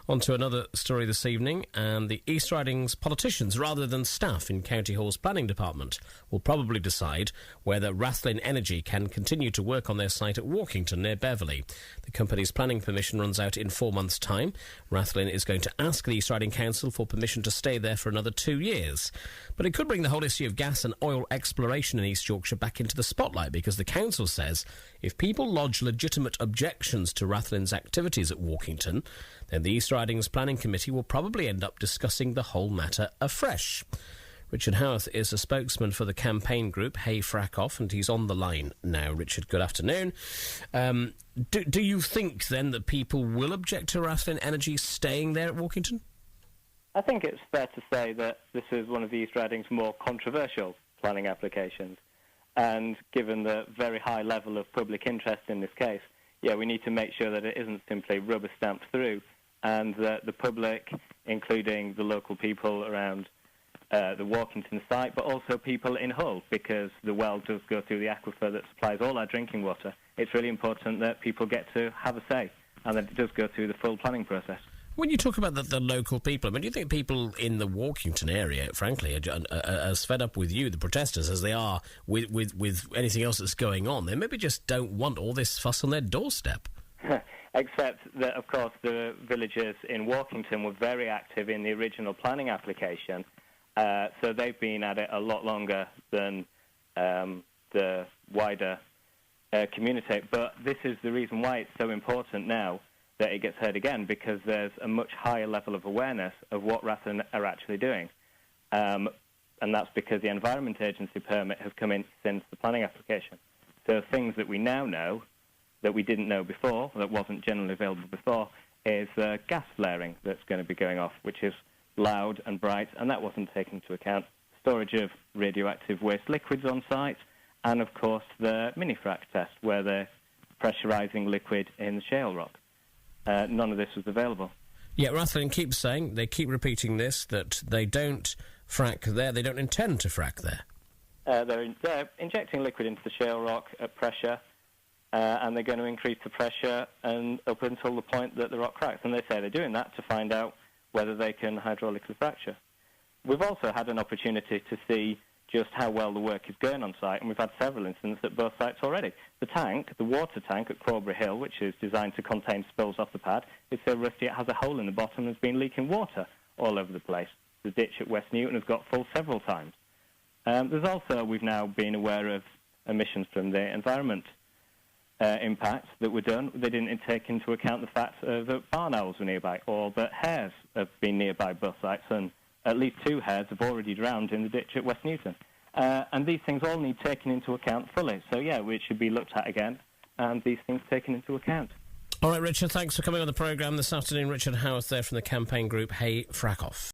On to another story this evening, and the East Riding's politicians, rather than staff in County Hall's planning department, will probably decide whether Rathlin Energy can continue to work on their site at Walkington near Beverley. The company's planning permission runs out in 4 months' time. Rathlin is going to ask the East Riding Council for permission to stay there for another 2 years. But it could bring the whole issue of gas and oil exploration in East Yorkshire back into the spotlight, because the council says if people lodge legitimate objections to Rathlin's activities at Walkington, then the East Riding's Planning Committee will probably end up discussing the whole matter afresh. Richard Howarth is a spokesman for the campaign group H.E.Y, Frack Off, and he's on the line now. Richard, good afternoon. Do you think, then, that people will object to Rathlin Energy staying there at Walkington? I think it's fair to say that this is one of the East Riding's more controversial planning applications. And given the very high level of public interest in this case, we need to make sure that it isn't simply rubber-stamped through, and that the public, including the local people around the Walkington site, but also people in Hull, because the well does go through the aquifer that supplies all our drinking water. It's really important that people get to have a say, and that it does go through the full planning process. When you talk about the local people, do you think people in the Walkington area, frankly, are as fed up with you, the protesters, as they are with anything else that's going on? They maybe just don't want all this fuss on their doorstep. Except that, of course, the villagers in Walkington were very active in the original planning application, so they've been at it a lot longer than the wider community. But this is the reason why it's so important now that it gets heard again, because there's a much higher level of awareness of what Rathlin are actually doing. And that's because the Environment Agency permit has come in since the planning application. So things that we now know that we didn't know before, that wasn't generally available before, is gas flaring that's going to be going off, which is loud and bright, and that wasn't taken into account. Storage of radioactive waste liquids on site, and of course the mini-frack test, where they're pressurising liquid in the shale rock. None of this was available. Yeah, Rathlin keeps saying, they keep repeating this, that they don't frack there, they don't intend to frack there. They're injecting liquid into the shale rock at pressure, and they're going to increase the pressure and up until the point that the rock cracks. And they say they're doing that to find out whether they can hydraulically fracture. We've also had an opportunity to see just how well the work is going on site, and we've had several incidents at both sites already. The water tank at Crawberry Hill, which is designed to contain spills off the pad, is so rusty it has a hole in the bottom and has been leaking water all over the place. The ditch at West Newton has got full several times. There's also, we've now been aware of emissions from the environment impacts that were done. They didn't take into account the fact that barn owls were nearby, or that hares have been nearby both sites, and at least 2 hares have already drowned in the ditch at West Newton. And these things all need taken into account fully. So, it should be looked at again, and these things taken into account. All right, Richard, thanks for coming on the programme this afternoon. Richard Howarth there from the campaign group H.E.Y, Frack Off.